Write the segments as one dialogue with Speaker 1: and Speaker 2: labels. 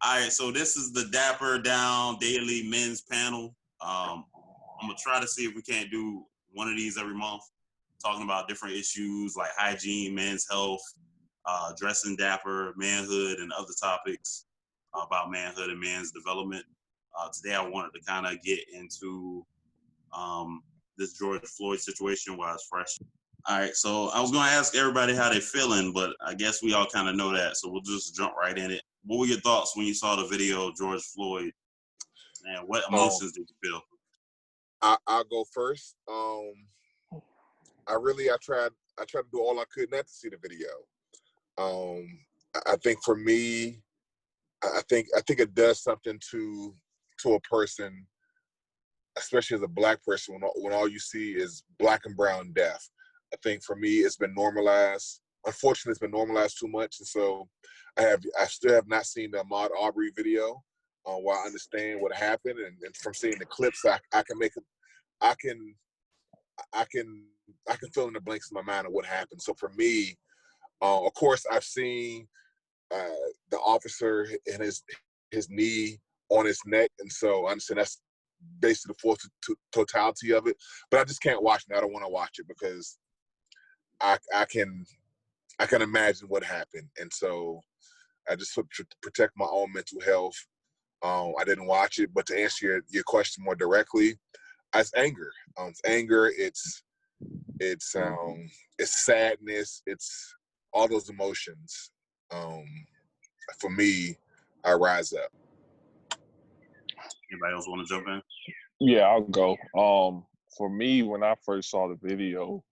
Speaker 1: All right, so this is the Dapper Down Daily Men's Panel. I'm gonna try to see if we can't do one of these every month, talking about different issues like hygiene, men's health, dressing dapper, manhood, and other topics about manhood and man's development. Today, I wanted to kind of get into this George Floyd situation while it's fresh. All right, so I was gonna ask everybody how they're feeling, but I guess we all kind of know that, so we'll just jump right in it. What were your thoughts when you saw the video of George Floyd, and what emotions did you feel?
Speaker 2: I'll go first. I tried to do all I could not to see the video. I think for me, I think it does something to a person, especially as a Black person, when all you see is Black and brown death. I think for me, it's been normalized. Unfortunately, it's been normalized too much, and so I still have not seen the Ahmaud Arbery video. While I understand what happened, and from seeing the clips, I can fill in the blanks in my mind of what happened. So for me, of course, I've seen the officer and his knee on his neck, and so I understand that's basically the full totality of it. But I just can't watch it. I don't want to watch it because I can imagine what happened, and so I just to protect my own mental health. I didn't watch it, but to answer your question more directly, it's anger. It's anger. It's sadness. It's all those emotions. For me, I rise up.
Speaker 1: Anybody else want to jump in?
Speaker 3: Yeah, I'll go. For me, when I first saw the video,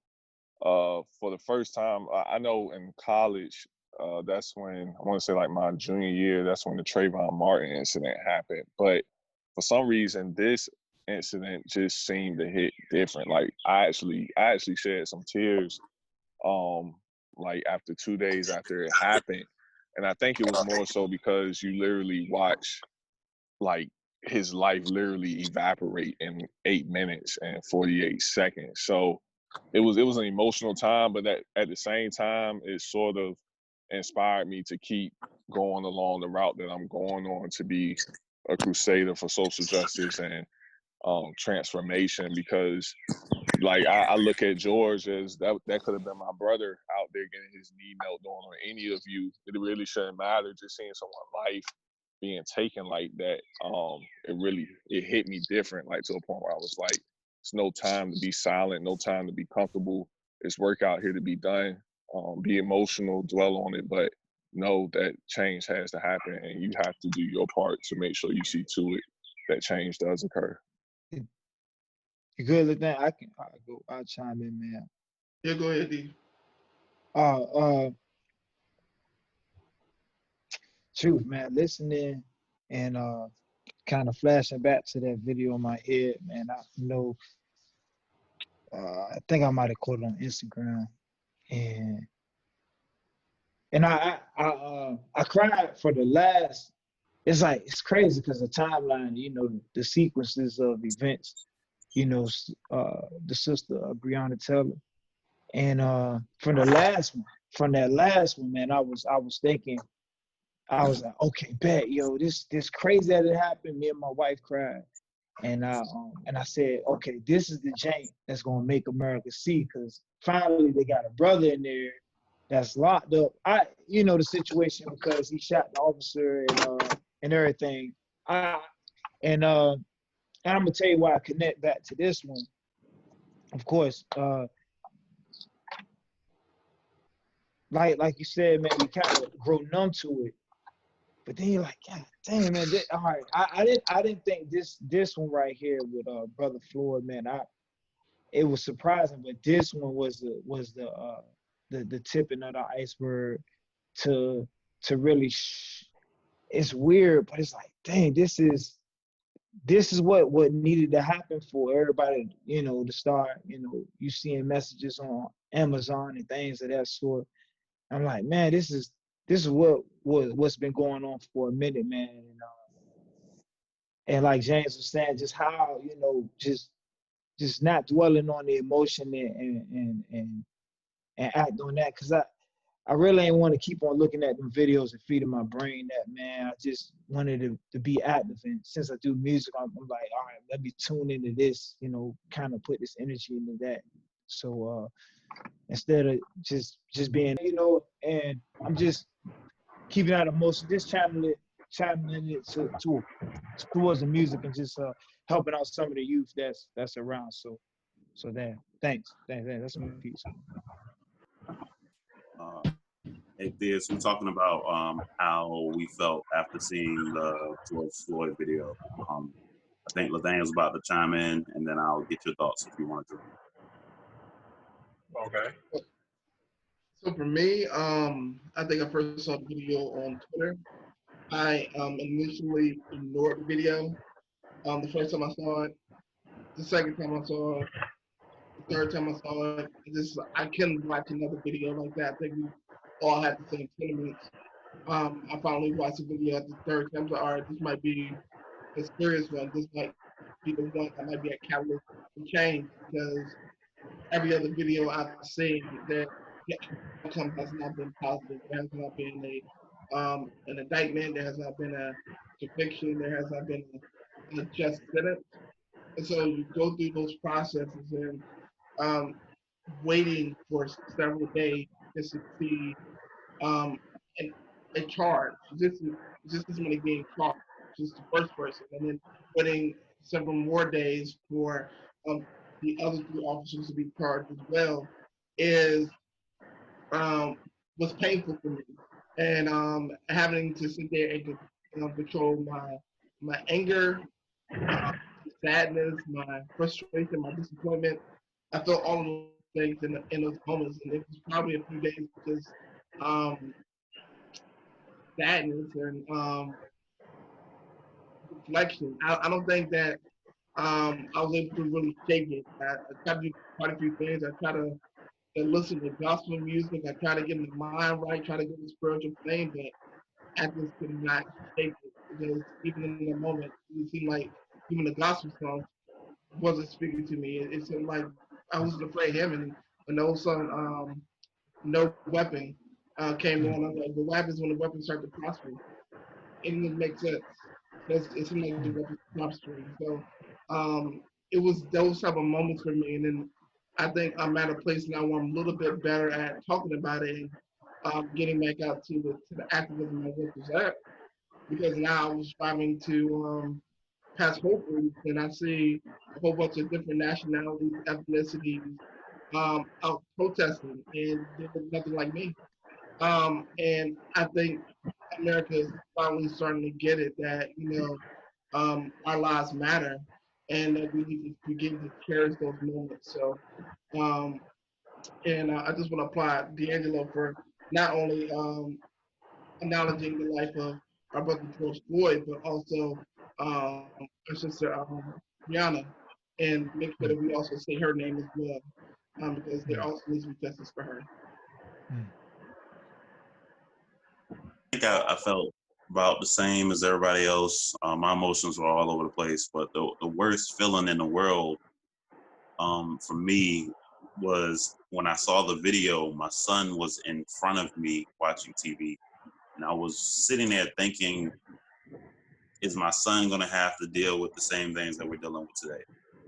Speaker 3: for the first time, I know in college, that's when, I want to say like my junior year, that's when the Trayvon Martin incident happened. But for some reason, this incident just seemed to hit different. Like I actually shed some tears, like after 2 days after it happened. And I think it was more so because you literally watch like his life literally evaporate in 8 minutes and 48 seconds. So it was an emotional time, but at the same time, it sort of inspired me to keep going along the route that I'm going on, to be a crusader for social justice and transformation. Because like I look at George as that could have been my brother out there getting his knee knelt on, or any of you. It really shouldn't matter. Just seeing someone's life being taken like that, it hit me different, like to a point where I was like, it's no time to be silent, no time to be comfortable. It's work out here to be done. Be emotional, dwell on it, but know that change has to happen, and you have to do your part to make sure you see to it that change does occur.
Speaker 4: You good with that? I'll chime in, man.
Speaker 5: Yeah, go ahead, D.
Speaker 4: Truth, man, listening and kind of flashing back to that video in my head, man. I know, I think I might have caught it on Instagram, and I cried for the last. It's like, it's crazy because the timeline, the sequences of events, the sister Breonna Taylor, and from that last one, man, I was thinking. I was like, okay, bet, this crazy that it happened. Me and my wife cried, and I said, okay, this is the jank that's gonna make America see, because finally they got a brother in there that's locked up. The situation, because he shot the officer and everything. And I'm gonna tell you why I connect back to this one. Of course, like you said, man, we kind of grow numb to it. But then you're like, God damn, man. All right, I didn't think this one right here with Brother Floyd, man. It was surprising, but this one was the tipping of the iceberg to really. It's weird, but it's like, dang, this is what needed to happen for everybody, to start. You seeing messages on Amazon and things of that sort. I'm like, man, this is what's been going on for a minute, man. And like James was saying, just how, just not dwelling on the emotion and act on that. Because I really ain't want to keep on looking at them videos and feeding my brain that, man. I just wanted to be active. And since I do music, I'm like, all right, let me tune into this, you know, kind of put this energy into that. So instead of just being, you know, and I'm just keeping out of motion, just channeling it towards the music and just helping out some of the youth that's around. So there. Thanks. That's my piece.
Speaker 1: Hey, Theus, we're talking about how we felt after seeing the George Floyd video. I think LaDainian's about to chime in, and then I'll get your thoughts if you want to.
Speaker 5: Okay.
Speaker 6: So for me, I think I first saw the video on Twitter. I initially ignored the video. The first time I saw it, the second time I saw it, the third time I saw it, I couldn't watch another video like that. I think we all had the same sentiments. I finally watched the video at the third time. I was like, all right, this might be a serious one. This might be the one that might be a catalyst for change, because every other video I've seen, the outcome has not been positive. There has not been an indictment. There has not been a conviction. There has not been a just sentence. And so you go through those processes and waiting for several days just to see a charge. Just as many being charged, just the first person, and then waiting several more days for the other three officers to be charged as well was painful for me. And having to sit there and control my anger, sadness, my frustration, my disappointment. I felt all of those things in those moments, and it was probably a few days of just sadness and reflection. I don't think that I was able to really shake it. I tried to do quite a few things. I tried to listen to gospel music. I tried to get my mind right, try to get the spiritual thing, but I just could not shake it, because even in the moment, it seemed like even the gospel songs wasn't speaking to me. It seemed like I was afraid of him, and when the old song No Weapon came on, I was like, what happens when the weapons start to prosper? It didn't make sense. It seemed like the weapons prospering. So it was those type of moments for me. And then I think I'm at a place now where I'm a little bit better at talking about it and getting back out to the activism I was at. Because now I was striving to pass Whole Foods, and I see a whole bunch of different nationalities, ethnicities out protesting, and they look nothing like me. And I think America is finally starting to get it that, our lives matter, and that we need to begin to cherish those moments. So, I just want to applaud D'Angelo for not only acknowledging the life of our brother George Floyd, but also our sister Brianna, and make sure that we also say her name as well, because there also needs to be justice for her.
Speaker 1: I think I felt about the same as everybody else. My emotions were all over the place, but the worst feeling in the world for me was when I saw the video. My son was in front of me watching TV, and I was sitting there thinking, is my son going to have to deal with the same things that we're dealing with today?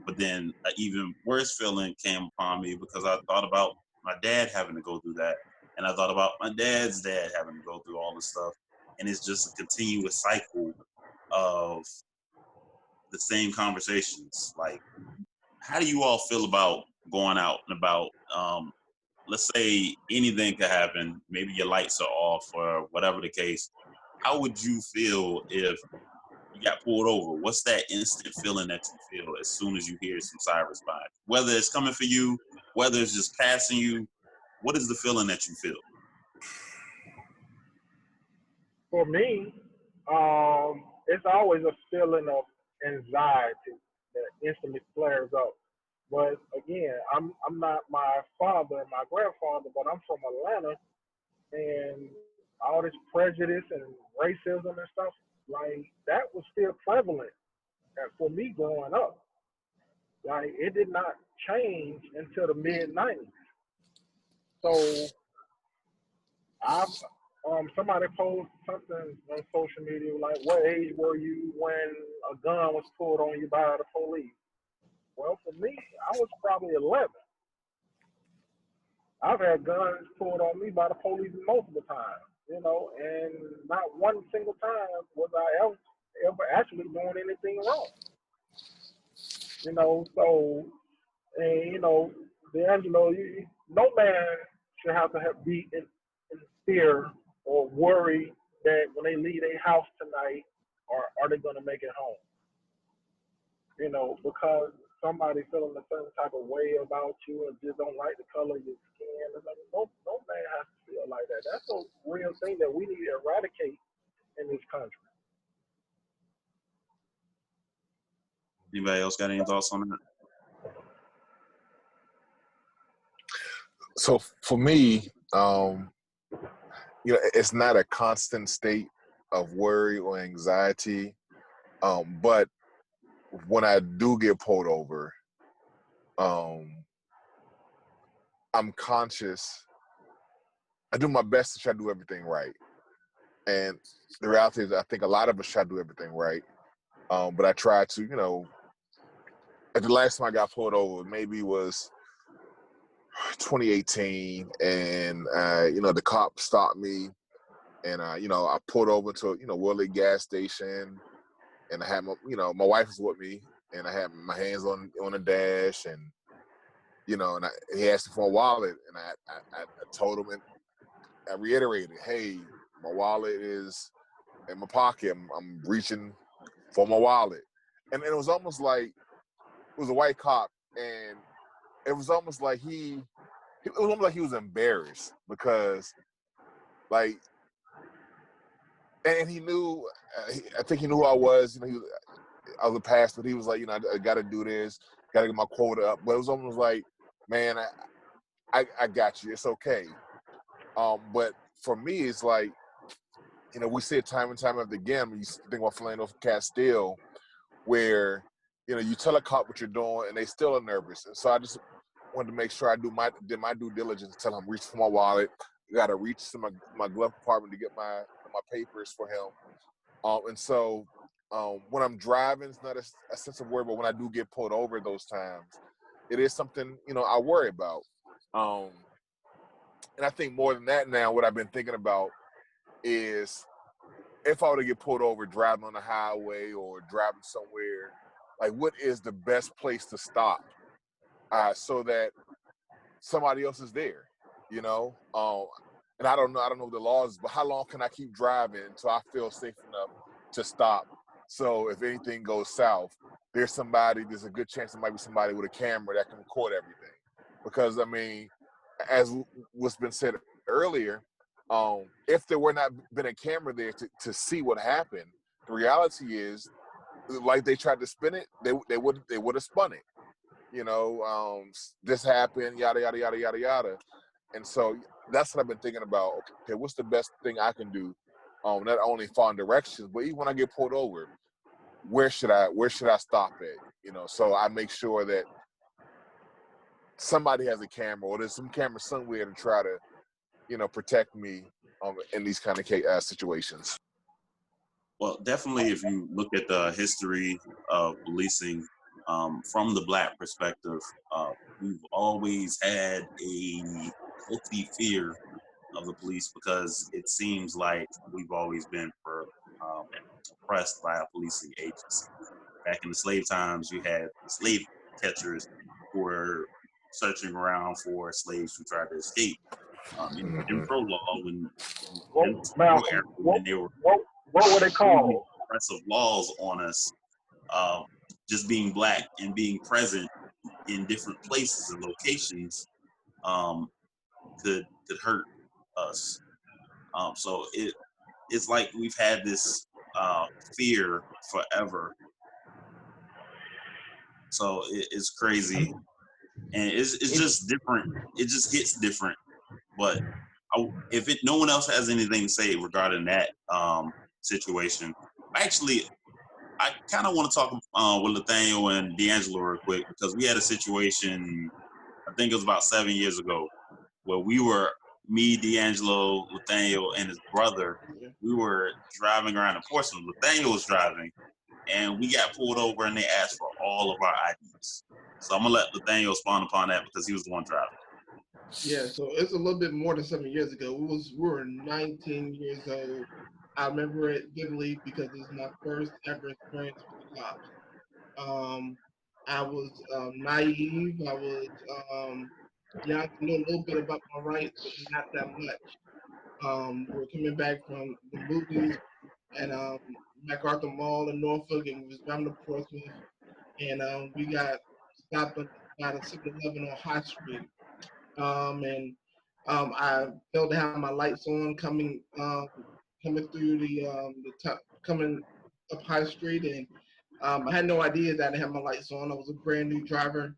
Speaker 1: But then an even worse feeling came upon me, because I thought about my dad having to go through that. And I thought about my dad's dad having to go through all this stuff. And it's just a continuous cycle of the same conversations. Like, how do you all feel about going out and about, let's say anything could happen, maybe your lights are off or whatever the case. How would you feel if you got pulled over? What's that instant feeling that you feel as soon as you hear some sirens by? Whether it's coming for you, whether it's just passing you, what is the feeling that you feel?
Speaker 5: For me, it's always a feeling of anxiety that instantly flares up. But again, I'm not my father and my grandfather, but I'm from Atlanta, and all this prejudice and racism and stuff, like that was still prevalent for me growing up. Like it did not change until the mid '90s. So Somebody posted something on social media like, "What age were you when a gun was pulled on you by the police?" Well, for me, I was probably 11. I've had guns pulled on me by the police multiple times, and not one single time was I ever actually doing anything wrong. So, and D'Angelo, no man should have to be in fear or worry that when they leave their house tonight, are they going to make it home? Because somebody feeling a certain type of way about you and just don't like the color of your skin. No man has to feel like that. That's a real thing that we need to eradicate in this country.
Speaker 1: Anybody else got any thoughts on that?
Speaker 2: So for me, it's not a constant state of worry or anxiety, but when I do get pulled over, I'm conscious. I do my best to try to do everything right. And the reality is I think a lot of us try to do everything right. But I try to, at the last time I got pulled over, maybe it was 2018, and the cop stopped me, and I pulled over to Worley gas station, and I had my wife was with me, and I had my hands on the dash, and and he asked me for a wallet, and I told him, and I reiterated, hey, my wallet is in my pocket. I'm reaching for my wallet, and it was almost like it was a white cop, and it was almost like he was embarrassed because, like, and he knew. I think he knew who I was. I was a pastor. He was like, I got to do this, got to get my quota up. But it was almost like, man, I got you. It's okay. But for me, it's like, we see it time and time after again. When you think about Philando Castile, where you tell a cop what you're doing, and they still are nervous. And so I just wanted to make sure I did my due diligence. Tell him reach for my wallet. Got to reach to my glove compartment to get my papers for him. And so when I'm driving, it's not a sense of worry. But when I do get pulled over those times, it is something I worry about. And I think more than that now, what I've been thinking about is if I were to get pulled over driving on the highway or driving somewhere, like what is the best place to stop so that somebody else is there, And I don't know the laws, but how long can I keep driving until I feel safe enough to stop? So if anything goes south, there's a good chance there might be somebody with a camera that can record everything. Because, as what's been said earlier, if there were not been a camera there to see what happened, the reality is, like they tried to spin it, they would have spun it. This happened, yada yada yada yada yada, and so that's what I've been thinking about. Okay, what's the best thing I can do? Not only find directions, but even when I get pulled over, where should I stop at? So I make sure that somebody has a camera or there's some camera somewhere to try to, protect me in these kind of situations.
Speaker 1: Well, definitely, if you look at the history of policing from the Black perspective, we've always had a healthy fear of the police because it seems like we've always been oppressed by a policing agency. Back in the slave times, you had slave catchers who were searching around for slaves who tried to escape. In Jim Crow law, when they were
Speaker 5: what were they called?
Speaker 1: Oppressive laws on us, just being Black and being present in different places and locations could hurt us. So it's like we've had this fear forever. So it's crazy, and it's just different. It just hits different. But if no one else has anything to say regarding that situation, actually, I kind of want to talk with Nathaniel and D'Angelo real quick because we had a situation, I think it was about 7 years ago, where me me, D'Angelo, Nathaniel, and his brother, we were driving around in Portsmouth. Nathaniel was driving, and we got pulled over, and they asked for all of our IDs. So I'm gonna let Nathaniel spawn upon that because he was the one driving.
Speaker 6: Yeah, so it's a little bit more than 7 years ago. We were 19 years old. I remember it vividly because it was my first ever experience with the cops. I was naive. I was young. I knew a little bit about my rights, but not that much. We were coming back from the movies and MacArthur Mall in Norfolk, and we was driving to Portsmouth, and we got stopped by the 7-Eleven on High Street. And I failed to have my lights on coming through coming up High Street, and I had no idea that I had my lights on. I was a brand new driver.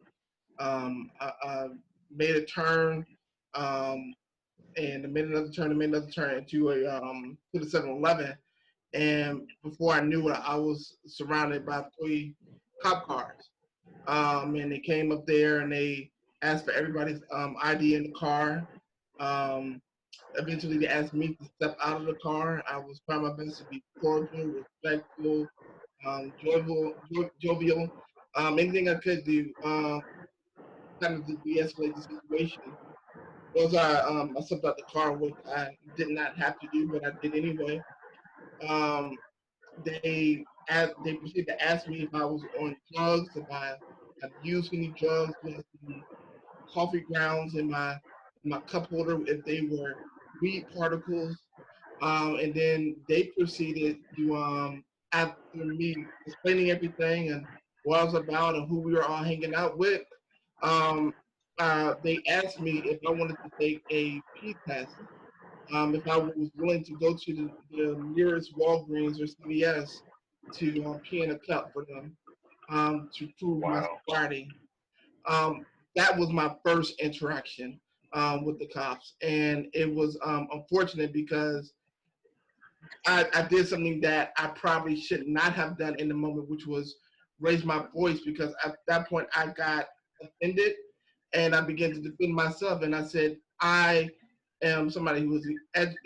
Speaker 6: I made a turn, and I made another turn, into to the 7-Eleven, and before I knew it, I was surrounded by 3 cop cars. And they came up there and they asked for everybody's ID in the car. Eventually, they asked me to step out of the car. I was trying my best to be cordial, respectful, jovial, anything I could do, kind of to de-escalate the situation. Once I stepped out the car, which I did not have to do, but I did anyway. They proceeded to ask me if I was on drugs, if I had used any drugs, with any coffee grounds in my cup holder, if they were weed particles, and then they proceeded to after me explaining everything and what I was about and who we were all hanging out with. They asked me if I wanted to take a pee test, if I was willing to go to the nearest Walgreens or CVS to pee in a cup for them, to prove my sobriety. That was my first interaction with the cops, and it was unfortunate because I did something that I probably should not have done in the moment, which was raise my voice, because at that point I got offended and I began to defend myself, and I said, I am somebody who was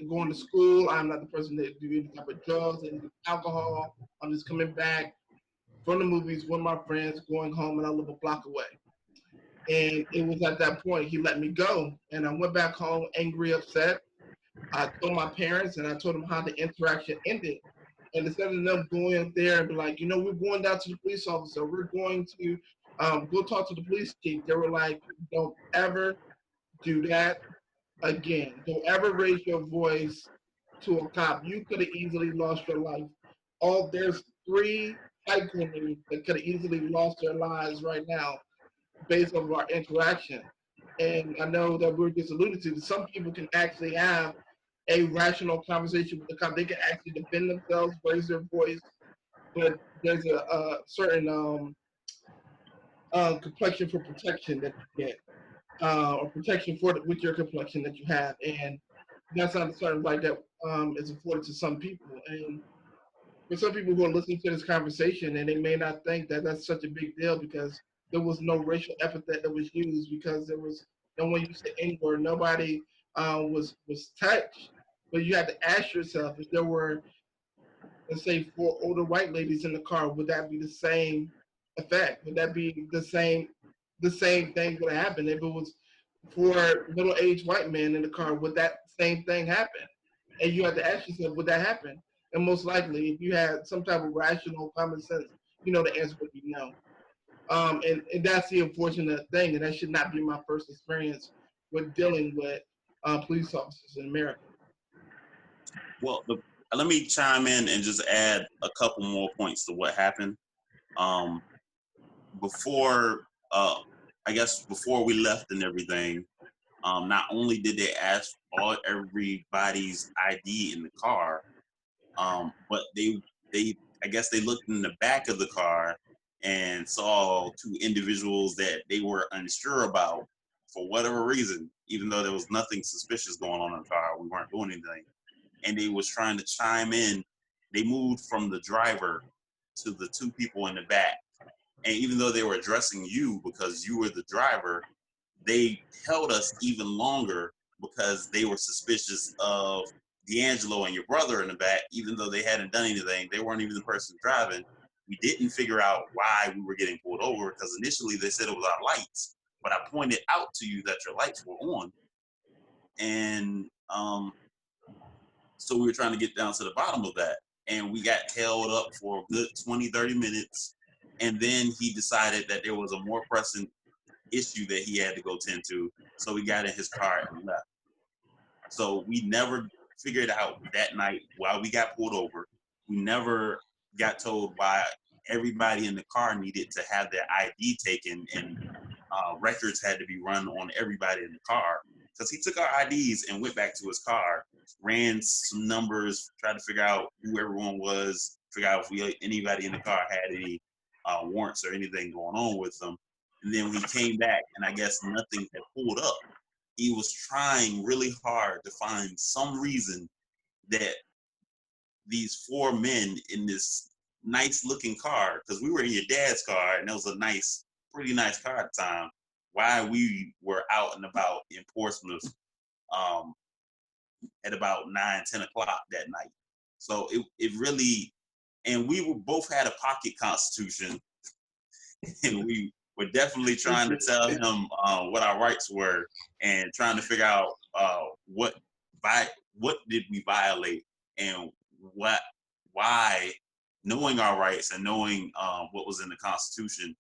Speaker 6: going to school. I'm not the person that do any type of drugs and alcohol. I'm just coming back from the movies with my friends, going home, and I live a block away. And it was at that point he let me go, and I went back home angry, upset. I told my parents, and I told them how the interaction ended. And instead of them going up there and be like, we're going down to the police officer, we're going to go talk to the police chief, they were like, don't ever do that again. Don't ever raise your voice to a cop. You could have easily lost your life. There's 3 high criminals that could have easily lost their lives right now based on our interaction. And I know that we're just alluded to, some people can actually have a rational conversation with the cop. They can actually defend themselves, raise their voice, but there's a certain complexion for protection that you get, or protection with your complexion that you have, and that's not a certain right that is afforded to some people. And for some people who are listening to this conversation, and they may not think that that's such a big deal because there was no racial epithet that was used, because there was no one used the N-word, nobody was touched. But you had to ask yourself, if there were, let's say, 4 older white ladies in the car, would that be the same effect? Would that be the same thing would happen? If it was 4 middle-aged white men in the car, would that same thing happen? And you have to ask yourself, would that happen? And most likely, if you had some type of rational common sense, the answer would be no. And that's the unfortunate thing, and that should not be my first experience with dealing with police officers in America.
Speaker 1: Well, let me chime in and just add a couple more points to what happened. Before we left and everything, not only did they ask everybody's ID in the car, but they looked in the back of the car and saw 2 individuals that they were unsure about for whatever reason, even though there was nothing suspicious going on in the car. We weren't doing anything. And they was trying to chime in. They moved from the driver to the 2 people in the back. And even though they were addressing you because you were the driver, they held us even longer because they were suspicious of D'Angelo and your brother in the back, even though they hadn't done anything. They weren't even the person driving. We didn't figure out why we were getting pulled over because initially they said it was our lights, but I pointed out to you that your lights were on. And so we were trying to get down to the bottom of that. And we got held up for a good 20, 30 minutes. And then he decided that there was a more pressing issue that he had to go tend to. So he got in his car and left. So we never figured out that night why we got pulled over. We never got told why everybody in the car needed to have their ID taken and records had to be run on everybody in the car. Because he took our IDs and went back to his car, ran some numbers, tried to figure out who everyone was, figure out if anybody in the car had any warrants or anything going on with them. And then when he came back, and I guess nothing had pulled up, he was trying really hard to find some reason that these four men in this nice looking car, because we were in your dad's car, and it was a nice, pretty nice car at the time, why we were out and about in Portsmouth at about 9, 10 o'clock that night. So it really, and we were both had a pocket constitution, and we were definitely trying to tell him what our rights were and trying to figure out what did we violate and why, knowing our rights and knowing what was in the Constitution,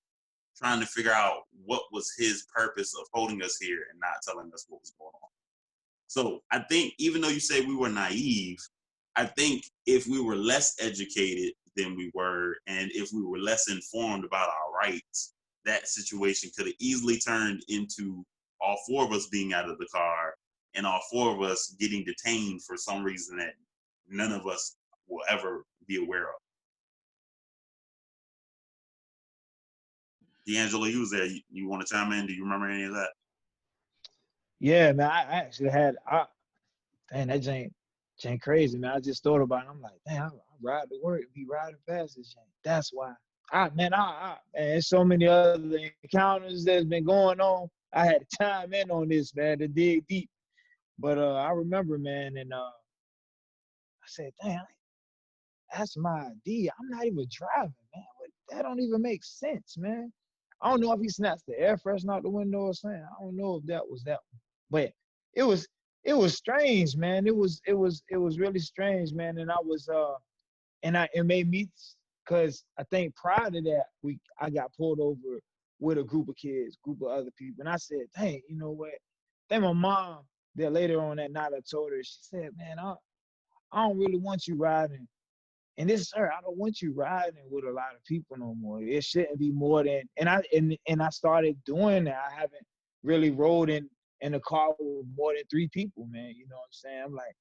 Speaker 1: trying to figure out what was his purpose of holding us here and not telling us what was going on. So I think even though you say we were naive, I think if we were less educated than we were, and if we were less informed about our rights, that situation could have easily turned into all four of us being out of the car and all four of us getting detained for some reason that none of us will ever be aware of. D'Angelo, you was there. You want to chime in? Do you remember any of that?
Speaker 4: Yeah, man, I actually had, damn, that ain't crazy, man. I just thought about it. I'm like, damn, I ride to work, be riding past this Jane. That's why. Man, there's so many other encounters that's been going on. I had to chime in on this, man, to dig deep. But I remember, man, and I said, damn, that's my ID. I'm not even driving, man. That don't even make sense, man. I don't know if he snatched the air freshener out the window or something. I don't know if that was that one. But it was strange, man. It was really strange, man. And I was it made me, because I think prior to that I got pulled over with a group of kids, group of other people. And I said, dang, you know what? Then my mom, there later on that night, I told her, she said, man, I don't really want you riding. And this, sir, I don't want you riding with a lot of people no more. It shouldn't be more than, and I started doing that. I haven't really rode in a car with more than 3 people, man. You know what I'm saying? I'm like,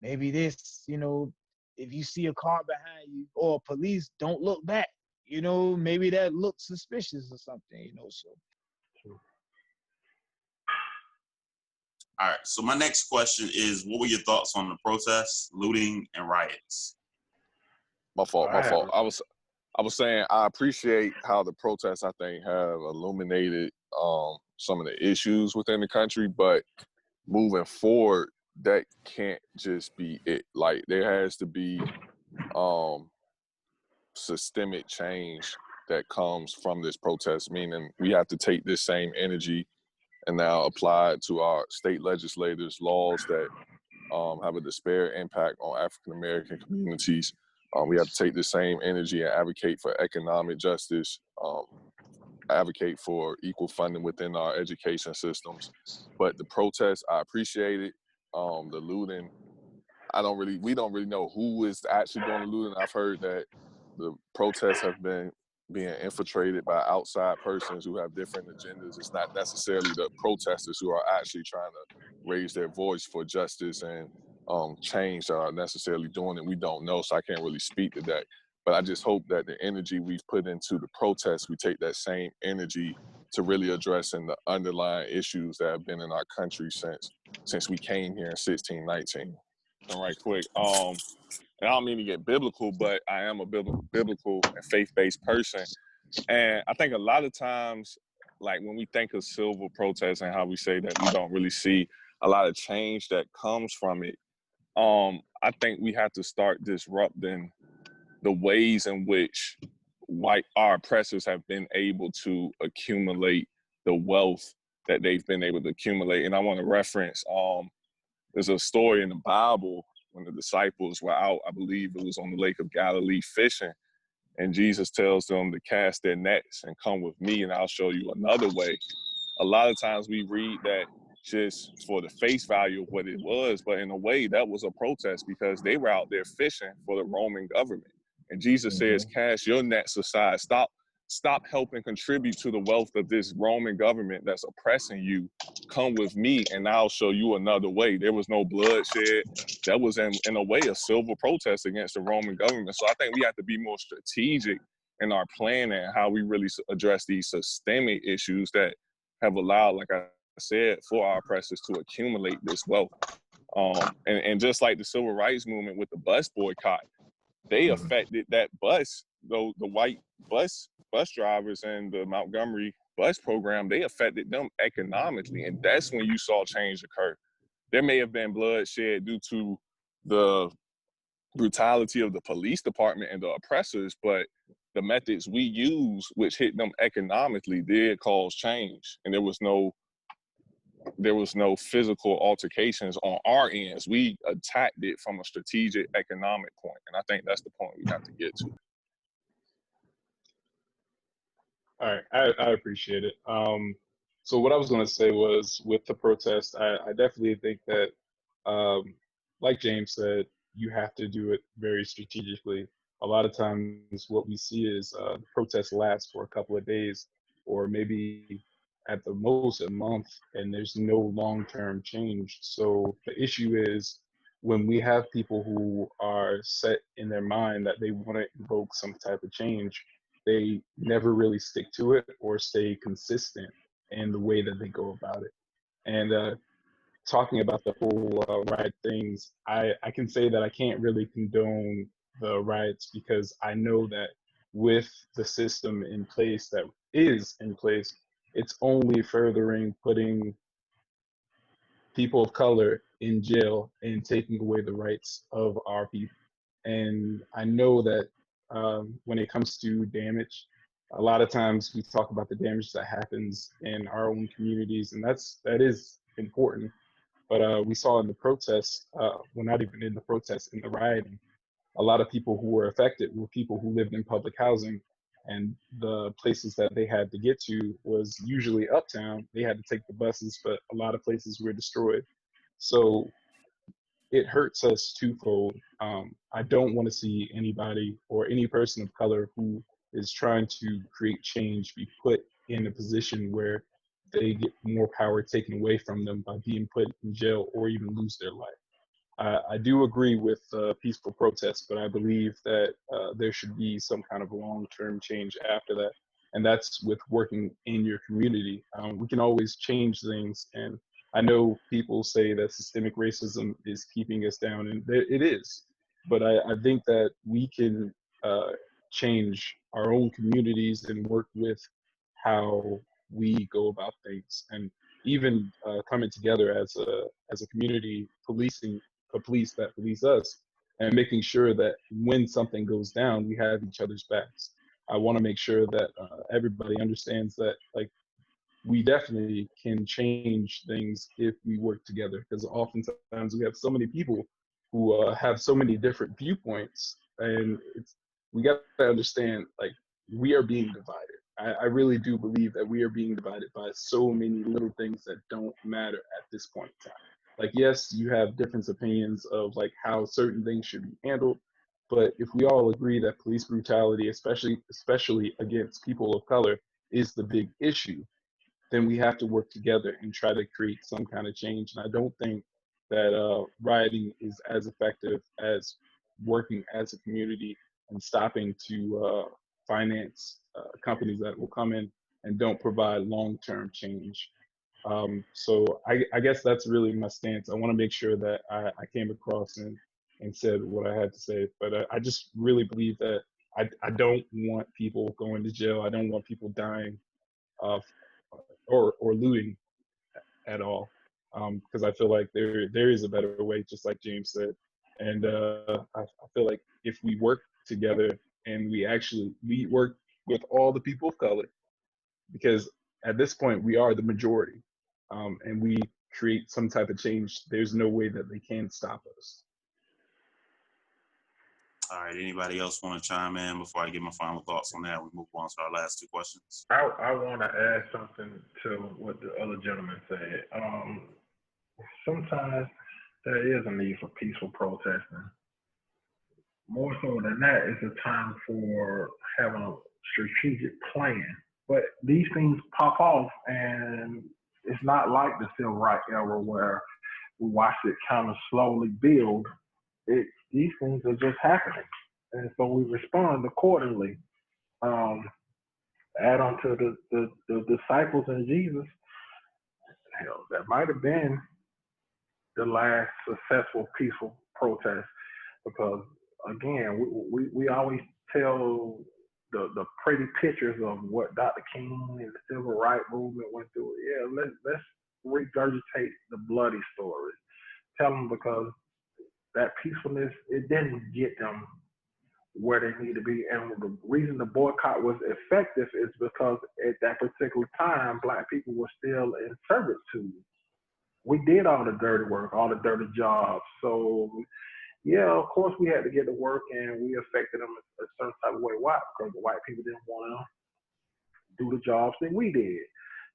Speaker 4: maybe this, you know, if you see a car behind you or police, don't look back. You know, maybe that looks suspicious or something, you know, so.
Speaker 1: All right, so my next question is, what were your thoughts on the protests, looting, and riots?
Speaker 3: My fault. I was saying I appreciate how the protests, I think, have illuminated some of the issues within the country, but moving forward, that can't just be it. Like, there has to be systemic change that comes from this protest, meaning we have to take this same energy and now apply it to our state legislators, laws that have a disparate impact on African-American communities. We have to take the same energy and advocate for economic justice, advocate for equal funding within our education systems. But the protests, I appreciate it. The looting, we don't really know who is actually doing the looting. I've heard that the protests have been being infiltrated by outside persons who have different agendas. It's not necessarily the protesters who are actually trying to raise their voice for justice and change that are necessarily doing it. We don't know, so I can't really speak to that. But I just hope that the energy we've put into the protests, we take that same energy to really addressing the underlying issues that have been in our country since we came here in 1619. All right, quick. And I don't mean to get biblical, but I am a biblical and faith-based person. And I think a lot of times, like when we think of civil protests and how we say that we don't really see a lot of change that comes from it. I think we have to start disrupting the ways in which our oppressors have been able to accumulate the wealth that they've been able to accumulate. And I want to reference, there's a story in the Bible when the disciples were out, I believe it was on the Lake of Galilee fishing, and Jesus tells them to cast their nets and come with me and I'll show you another way. A lot of times we read that just for the face value of what it was, but in a way that was a protest because they were out there fishing for the Roman government. And Jesus says, cast your nets aside. Stop helping contribute to the wealth of this Roman government that's oppressing you. Come with me and I'll show you another way. There was no bloodshed. That was in a way a civil protest against the Roman government. So I think we have to be more strategic in our planning and how we really address these systemic issues that have allowed, like I said, for our oppressors to accumulate this wealth. And just like the civil rights movement with the bus boycott, they affected that bus, though the white bus drivers and the Montgomery bus program, they affected them economically. And that's when you saw change occur. There may have been bloodshed due to the brutality of the police department and the oppressors, but the methods we use, which hit them economically, did cause change. And there was no physical altercations on our ends. We attacked it from a strategic economic point. And I think that's the point we have to get to.
Speaker 7: All right, I appreciate it. So what I was going to say was, with the protest, I definitely think that, like James said, you have to do it very strategically. A lot of times what we see is the protests last for a couple of days, or maybe at the most a month, and there's no long-term change. So the issue is when we have people who are set in their mind that they want to evoke some type of change, they never really stick to it or stay consistent in the way that they go about it. And talking about the whole riot things, I can say that I can't really condone the riots because I know that with the system in place that is in place, it's only furthering putting people of color in jail and taking away the rights of our people. And I know that when it comes to damage, a lot of times we talk about the damage that happens in our own communities, and that is important. But we saw in the protests, well, not even in the protests, in the rioting, a lot of people who were affected were people who lived in public housing, and the places that they had to get to was usually uptown. They had to take the buses, but a lot of places were destroyed. So it hurts us twofold. I don't want to see anybody or any person of color who is trying to create change be put in a position where they get more power taken away from them by being put in jail or even lose their life. I do agree with peaceful protests, but I believe that there should be some kind of long-term change after that. And that's with working in your community. We can always change things. And I know people say that systemic racism is keeping us down, and it is. But I think that we can change our own communities and work with how we go about things, and even coming together as a community, policing a police that police us, and making sure that when something goes down, we have each other's backs. I want to make sure that everybody understands that, like, we definitely can change things if we work together, because oftentimes we have so many people who have so many different viewpoints, and we got to understand, like, we are being divided. I really do believe that we are being divided by so many little things that don't matter at this point in time. Like, yes, you have different opinions of like how certain things should be handled, but if we all agree that police brutality, especially against people of color, is the big issue, then we have to work together and try to create some kind of change. And I don't think that rioting is as effective as working as a community and stopping to finance companies that will come in and don't provide long-term change. So I guess that's really my stance. I want to make sure that I came across and said what I had to say. But I just really believe that I don't want people going to jail. I don't want people dying or looting at all. because I feel like there is a better way, just like James said. And I feel like if we work together and we work with all the people of color, because at this point we are the majority, and we create some type of change, there's no way that they can stop us.
Speaker 1: All right. Anybody else want to chime in before I give my final thoughts on that? We move on to our last two questions.
Speaker 5: I want to add something to what the other gentleman said. Sometimes there is a need for peaceful protesting. More so than that, it's a time for having a strategic plan. But these things pop off, and it's not like the civil rights era where we watch it kind of slowly build. These things are just happening, and so we respond accordingly. Add on to the disciples and Jesus. Hell, that might have been the last successful peaceful protest, because again, we always tell the pretty pictures of what Dr. King and the civil rights movement went through. Yeah, let's regurgitate the bloody stories. Tell them, because that peacefulness, it didn't get them where they need to be. And the reason the boycott was effective is because at that particular time, Black people were still in servitude. We did all the dirty work, all the dirty jobs. So, yeah, of course we had to get to work, and we affected them a certain type of way. Why? Because the white people didn't want to do the jobs that we did.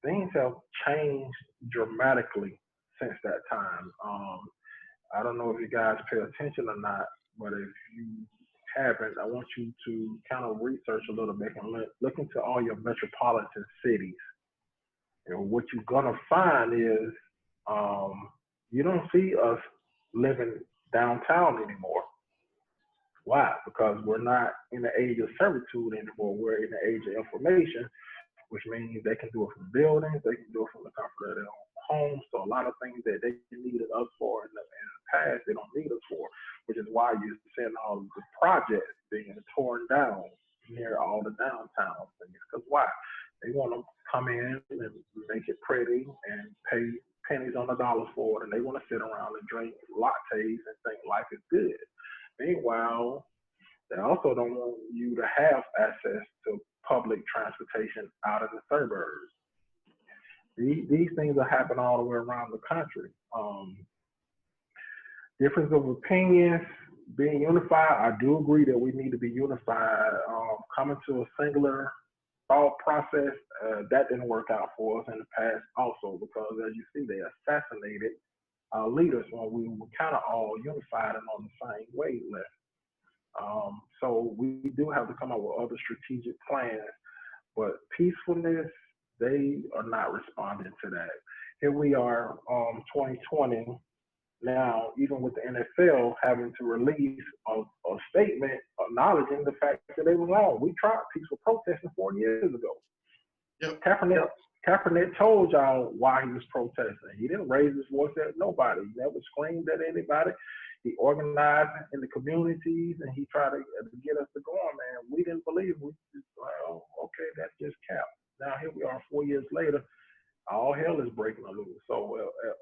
Speaker 5: Things have changed dramatically since that time. I don't know if you guys pay attention or not, but if you haven't, I want you to kind of research a little bit and look into all your metropolitan cities. And what you're gonna find is you don't see us living downtown anymore. Why? Because we're not in the age of servitude anymore. We're in the age of information, which means they can do it from buildings, they can do it from the comfort of their own homes. So a lot of things that they needed us for in the past, they don't need us for, which is why you're seeing all of the projects being torn down near all the downtown things. Because why? They want to come in and make it pretty and pay pennies on the dollar for it, and they want to sit around and drink lattes and think life is good. Meanwhile, they also don't want you to have access to public transportation out in the suburbs. These things are happening all the way around the country. Difference of opinions, being unified, I do agree that we need to be unified. Coming to a singular thought process, that didn't work out for us in the past also, because as you see, they assassinated our leaders when we were kind of all unified and on the same wavelength. So we do have to come up with other strategic plans, but peacefulness, they are not responding to that. Here we are, 2020, now, even with the NFL having to release a statement acknowledging the fact that they were wrong. We tried peaceful protesting 4 years ago.
Speaker 6: Yep.
Speaker 5: Kaepernick told y'all why he was protesting. He didn't raise his voice at nobody. He never screamed at anybody. He organized in the communities, and he tried to get us to go on, man. We didn't believe him. We just, well, okay, that's just cap. Now here we are 4 years later. All hell is breaking loose. So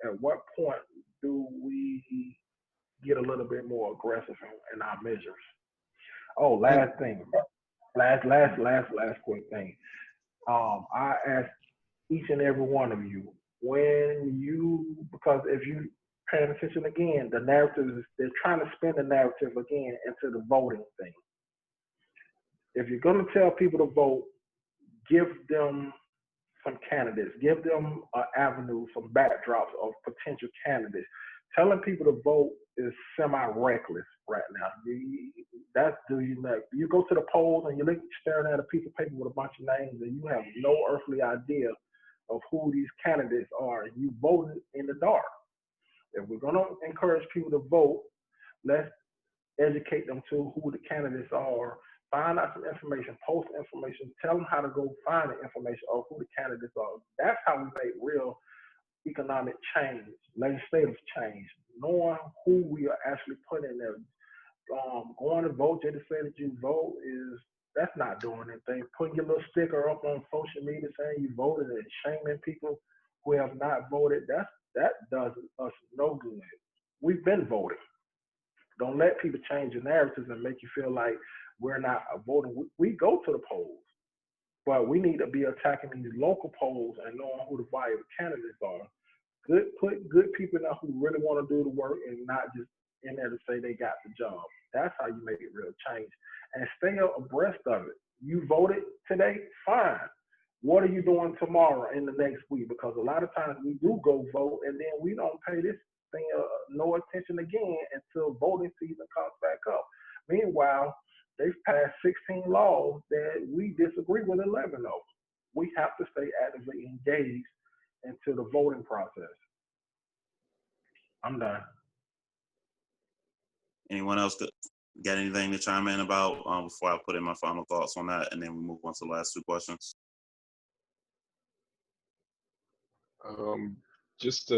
Speaker 5: at what point do we get a little bit more aggressive in our measures? Oh, last thing. Last quick thing. I ask each and every one of you, because if you paying attention again, the narrative is, they're trying to spin the narrative again into the voting thing. If you're going to tell people to vote, give them some candidates, give them an avenue, some backdrops of potential candidates. Telling people to vote is semi-reckless right now. You go to the polls and you're staring at a piece of paper with a bunch of names, and you have no earthly idea of who these candidates are. You voted in the dark. If we're going to encourage people to vote, let's educate them to who the candidates are. Find out some information, post information, tell them how to go find the information of who the candidates are. That's how we make real economic change, legislative change, knowing who we are actually putting there. Going to vote just to say that you vote that's not doing anything. Putting your little sticker up on social media saying you voted and shaming people who have not voted, that's That does us no good. We've been voting. Don't let people change your narratives and make you feel like we're not voting. We go to the polls, but we need to be attacking these local polls and knowing who the viable candidates are. Put good people in there who really want to do the work and not just in there to say they got the job. That's how you make it real change. And stay abreast of it. You voted today, fine. What are you doing tomorrow in the next week? Because a lot of times we do go vote and then we don't pay this thing no attention again until voting season comes back up. Meanwhile, they've passed 16 laws that we disagree with 11 of them. We have to stay actively engaged into the voting process. I'm done.
Speaker 1: Anyone else got anything to chime in about before I put in my final thoughts on that, and then we move on to the last two questions?
Speaker 7: Just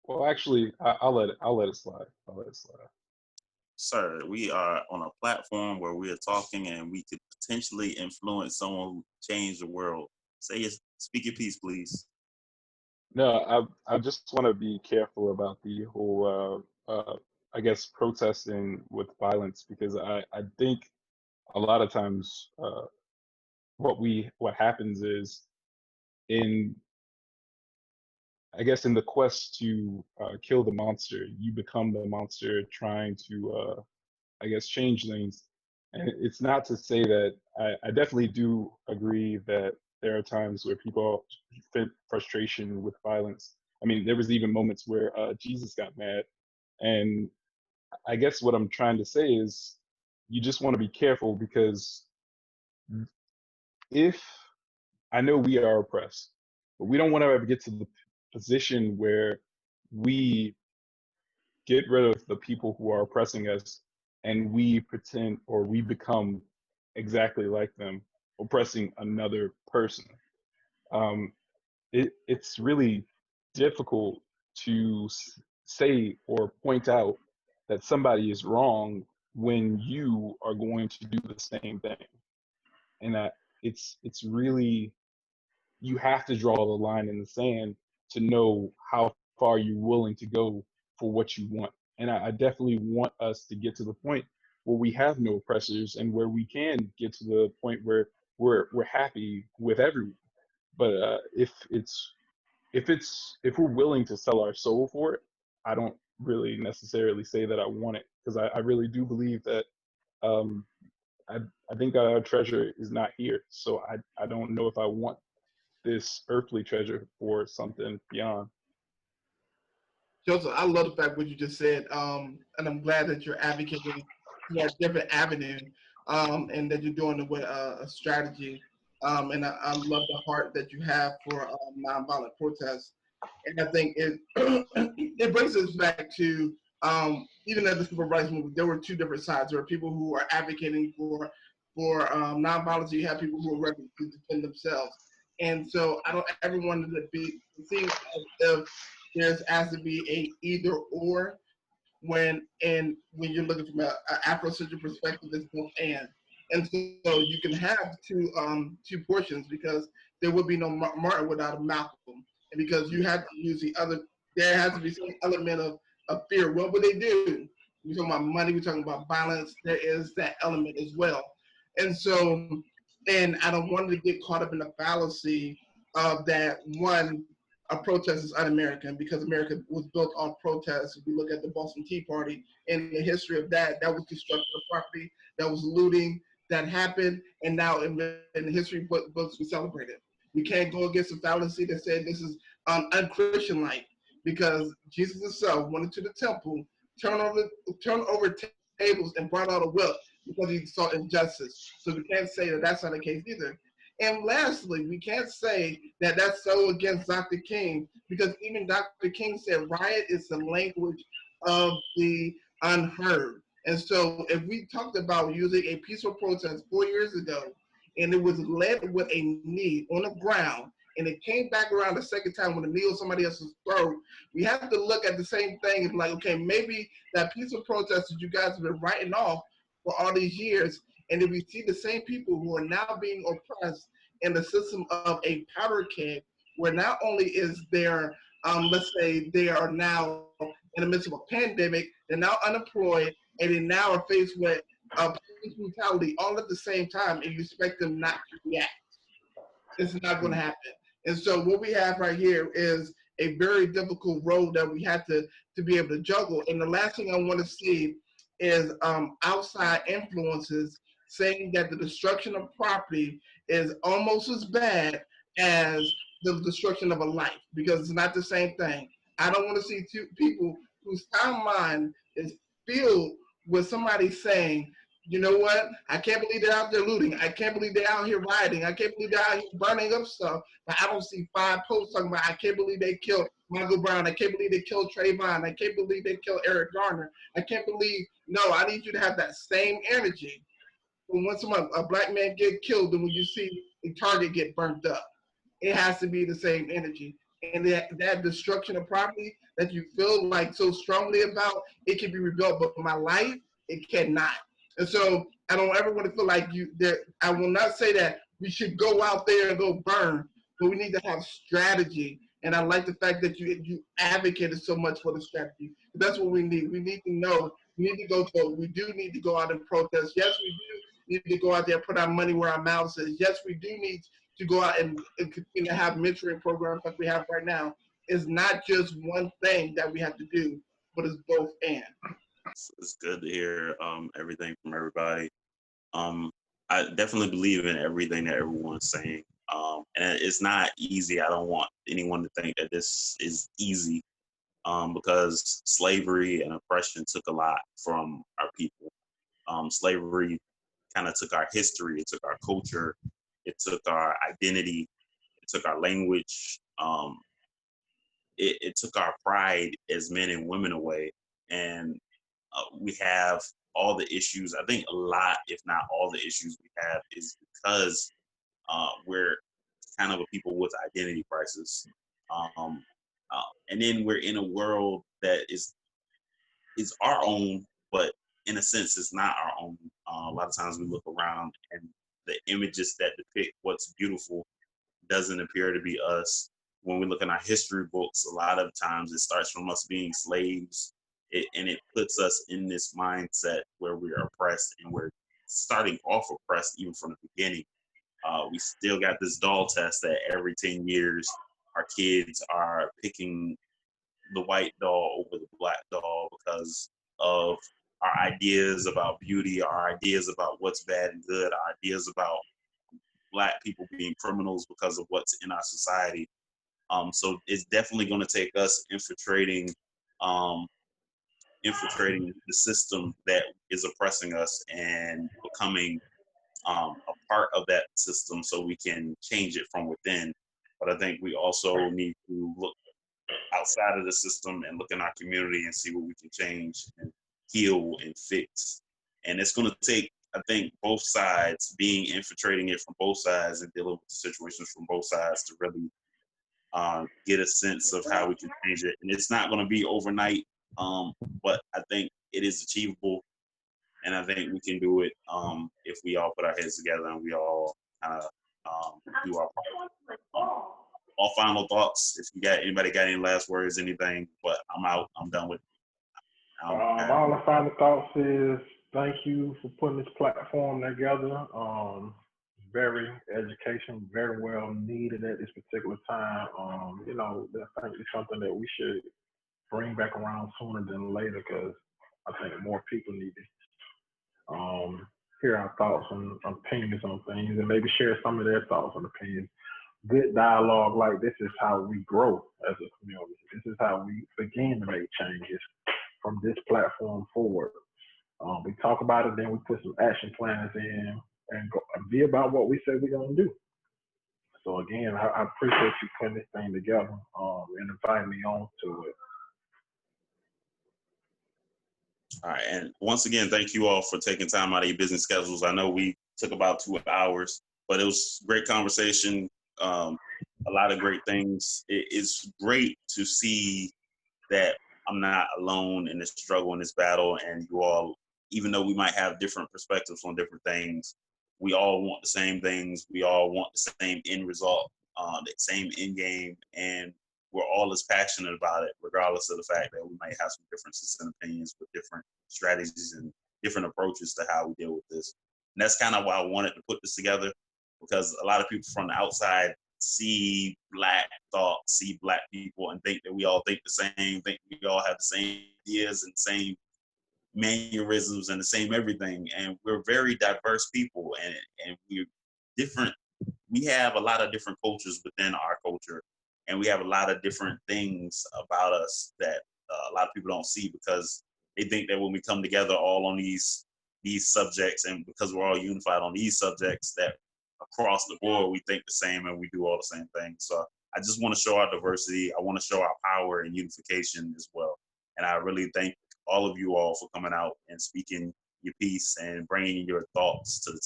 Speaker 7: well, actually, I'll let it slide. I'll let it slide.
Speaker 1: Sir, we are on a platform where we are talking, and we could potentially influence someone who changed the world. Speak your piece, please.
Speaker 7: No, I just want to be careful about the whole, I guess, protesting with violence, because I think a lot of times what happens is in the quest to kill the monster, you become the monster trying to, change things. And it's not to say that I definitely do agree that there are times where people fit frustration with violence. I mean, there was even moments where Jesus got mad. And I guess what I'm trying to say is you just want to be careful, because if I know we are oppressed, but we don't want to ever get to the position where we get rid of the people who are oppressing us and we pretend or we become exactly like them, oppressing another person. It's really difficult to say or point out that somebody is wrong when you are going to do the same thing. And it's really, you have to draw the line in the sand to know how far you're willing to go for what you want. And I definitely want us to get to the point where we have no oppressors and where we can get to the point where we're happy with everyone. But if we're willing to sell our soul for it, I don't really necessarily say that I want it, because I really do believe that I think our treasure is not here. So I don't know if I want this earthly treasure for something beyond.
Speaker 6: Joseph, I love the fact what you just said, and I'm glad that you're advocating for a different avenue, and that you're doing it with a strategy. And I love the heart that you have for nonviolent protests. And I think it it brings us back to even at the civil rights movement, there were two different sides. There were people who are advocating for nonviolence. You have people who are ready to defend themselves. And so I don't ever want it to be seen as if there has to be a either or when you're looking from an Afrocentric perspective, it's both and. And so you can have two portions, because there would be no Martin without a Malcolm, and because you have to use the other, there has to be some element of fear. What would they do? We're talking about money, we're talking about violence, there is that element as well. And so, and I don't want to get caught up in the fallacy of that one, a protest is un-American, because America was built on protests. If we look at the Boston Tea Party and the history of that was destruction of property, that was looting, that happened, and now in the history books we celebrate it. We can't go against the fallacy that said this is unchristian-like, because Jesus himself went into the temple, turned over tables, and brought out a whip because he saw injustice. So we can't say that that's not the case either. And lastly, we can't say that that's so against Dr. King, because even Dr. King said riot is the language of the unheard. And so if we talked about using a peaceful protest 4 years ago, and it was led with a knee on the ground, and it came back around the second time when the knee was somebody else's throat, we have to look at the same thing and like, okay, maybe that peaceful protest that you guys have been writing off for all these years, and if we see the same people who are now being oppressed in the system of a powder keg, where not only is there let's say they are now in the midst of a pandemic, they're now unemployed, and they now are faced with police brutality all at the same time, and you expect them not to react. It's not going to happen. And so what we have right here is a very difficult road that we have to be able to juggle. And the last thing I want to see is outside influences saying that the destruction of property is almost as bad as the destruction of a life, because it's not the same thing. I don't want to see people whose timeline is filled with somebody saying, you know what? I can't believe they're out there looting. I can't believe they're out here rioting. I can't believe they're out here burning up stuff. But I don't see 5 posts talking about, I can't believe they killed Michael Brown. I can't believe they killed Trayvon. I can't believe they killed Eric Garner. I can't believe, no, I need you to have that same energy. When a black man get killed, and when you see a Target get burnt up, it has to be the same energy. And that destruction of property that you feel like so strongly about, it can be rebuilt. But for my life, it cannot. And so I don't ever want to feel like I will not say that we should go out there and go burn, but we need to have strategy. And I like the fact that you advocated so much for the strategy. That's what we need. We need to know. We need to go vote. We do need to go out and protest. Yes, we do need to go out there and put our money where our mouth is. Yes, we do need to go out and continue to have mentoring programs like we have right now. It's not just one thing that we have to do, but it's both and.
Speaker 1: It's good to hear everything from everybody. I definitely believe in everything that everyone's saying. And it's not easy. I don't want anyone to think that this is easy, because slavery and oppression took a lot from our people. Slavery kind of took our history, it took our culture, it took our identity, it took our language, it took our pride as men and women away. And we have all the issues. I think a lot, if not all the issues we have, is because we're kind of a people with identity crisis. And then we're in a world that is our own, but in a sense, it's not our own. A lot of times we look around and the images that depict what's beautiful doesn't appear to be us. When we look in our history books, a lot of times it starts from us being slaves, and it puts us in this mindset where we're oppressed, and we're starting off oppressed even from the beginning. We still got this doll test that every 10 years our kids are picking the white doll over the black doll because of our ideas about beauty, our ideas about what's bad and good, our ideas about black people being criminals because of what's in our society. So it's definitely going to take us infiltrating the system that is oppressing us and becoming a part of that system so we can change it from within. But I think we also need to look outside of the system and look in our community and see what we can change and heal and fix. And it's going to take, I think, both sides infiltrating it from both sides and dealing with the situations from both sides to really get a sense of how we can change it. And it's not going to be overnight, but I think it is achievable. And I think we can do it if we all put our heads together and we all do our part. All final thoughts. If anybody got any last words, anything, but I'm out. I'm done with it.
Speaker 5: All the final thoughts is thank you for putting this platform together. Very educational, very well needed at this particular time. I think it's something that we should bring back around sooner than later because I think more people need to hear our thoughts and opinions on things and maybe share some of their thoughts and opinions. Good dialogue like this is how we grow as a community. This is how we begin to make changes from this platform forward. We talk about it, then we put some action plans in and be about what we say we're going to do. So again, I appreciate you putting this thing together and inviting me on to it.
Speaker 1: All right, and once again, thank you all for taking time out of your business schedules. I know we took about 2 hours, but it was great conversation. A lot of great things. It's great to see that I'm not alone in this struggle, in this battle, and you all, even though we might have different perspectives on different things, we all want the same things. We all want the same end result, the same end game, and we're all as passionate about it, regardless of the fact that we might have some differences in opinions with different strategies and different approaches to how we deal with this. And that's kind of why I wanted to put this together, because a lot of people from the outside see Black thought, see Black people, and think that we all think the same, think we all have the same ideas and same mannerisms and the same everything. And we're very diverse people, and we're different. We have a lot of different cultures within our culture, and we have a lot of different things about us that a lot of people don't see, because they think that when we come together all on these subjects, and because we're all unified on these subjects, that across the board we think the same and we do all the same things. So I just want to show our diversity. I want to show our power and unification as well. And I really thank all of you all for coming out and speaking your piece and bringing your thoughts to the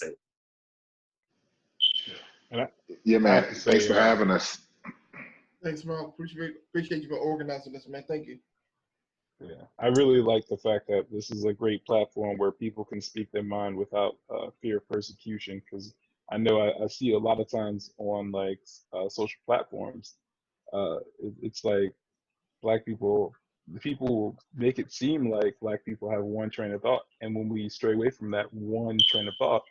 Speaker 1: table.
Speaker 2: Yeah, man. Thanks for having us.
Speaker 6: Thanks, Mark. Appreciate you for organizing this, man. Thank you.
Speaker 7: Yeah, I really like the fact that this is a great platform where people can speak their mind without fear of persecution. Because I know I see a lot of times on like social platforms, it's like Black people, the people make it seem like Black people have one train of thought, and when we stray away from that one train of thought,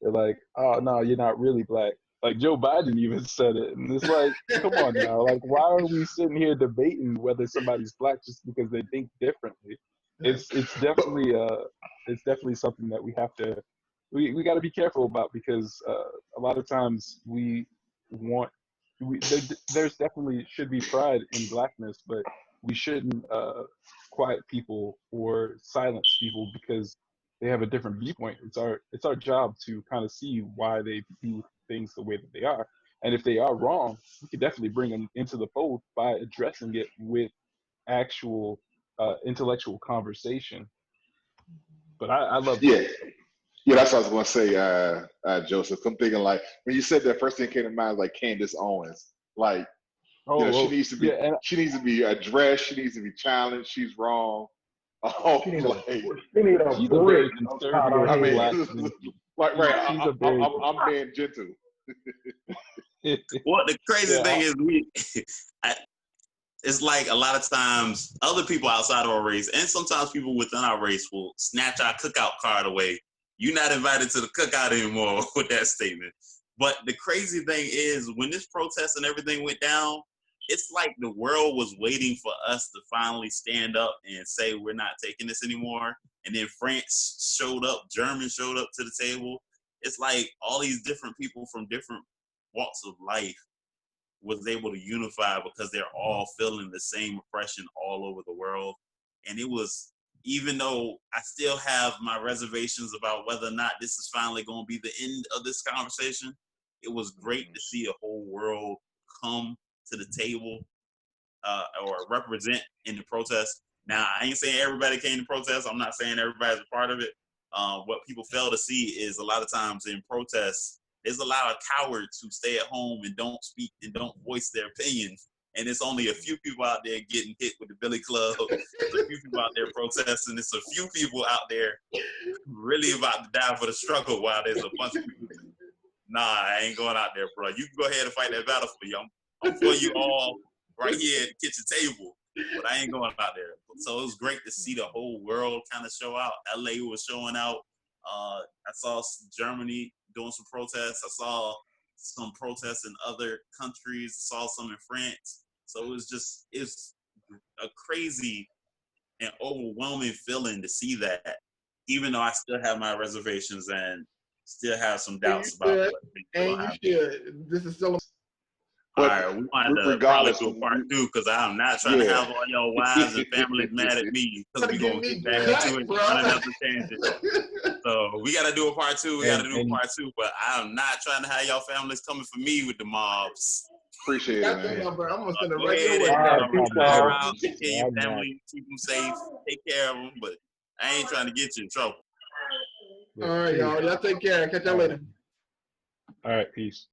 Speaker 7: they're like, "Oh no, you're not really Black." Like Joe Biden even said it, and it's like, come on now, like why are we sitting here debating whether somebody's Black just because they think differently? It's definitely something that we have to we got to be careful about, because a lot of times there's definitely should be pride in Blackness, but we shouldn't quiet people or silence people because they have a different viewpoint. It's our job to kind of see why they do things the way that they are, and if they are wrong, we can definitely bring them into the fold by addressing it with actual intellectual conversation. But I love
Speaker 2: Yeah, that's what I was going to say, Joseph. I'm thinking like when you said that, first thing came to mind like Candace Owens, like she needs to be she needs to be addressed, she needs to be challenged, she's wrong.
Speaker 5: She need a
Speaker 7: very conservative.
Speaker 2: I mean, like I'm being gentle.
Speaker 1: Well, the crazy thing is it's like a lot of times other people outside of our race, and sometimes people within our race, will snatch our cookout card away. You're not invited to the cookout anymore with that statement. But the crazy thing is, when this protest and everything went down, it's like the world was waiting for us to finally stand up and say we're not taking this anymore. And then France showed up, Germany showed up to the table. It's like all these different people from different walks of life was able to unify because they're all feeling the same oppression all over the world. And it was, even though I still have my reservations about whether or not this is finally going to be the end of this conversation, it was great to see a whole world come to the table or represent in the protest. Now, I ain't saying everybody came to protest. I'm not saying everybody's a part of it. What people fail to see is a lot of times in protests, there's a lot of cowards who stay at home and don't speak and don't voice their opinions. And it's only a few people out there getting hit with the billy club. There's a few people out there protesting. It's a few people out there really about to die for the struggle, while there's a bunch of people. Nah, I ain't going out there, bro. You can go ahead and fight that battle for you. I'm for you all right here at the kitchen table, but I ain't going out there. So it was great to see the whole world kind of show out. LA was showing out. I saw Germany doing some protests. I saw some protests in other countries. I saw some in France. So it's a crazy and overwhelming feeling to see that, even though I still have my reservations and still have some doubts about what
Speaker 6: this is so.
Speaker 1: All right, we want to probably do a part 2 because I'm not trying to have all your wives and families mad at me because we're going to get back into it on another tangent. So we got to do a part 2. We got to do a part 2, but I'm not trying to have y'all families coming for me with the mobs.
Speaker 2: Appreciate it, man.
Speaker 6: I'm going to send it
Speaker 1: Go
Speaker 6: right
Speaker 1: ahead
Speaker 6: away.
Speaker 1: and take care of your family, keep them safe, take care of them, but I ain't trying to get you in trouble.
Speaker 6: All right, y'all. Y'all take care. Catch y'all later.
Speaker 7: All right, peace.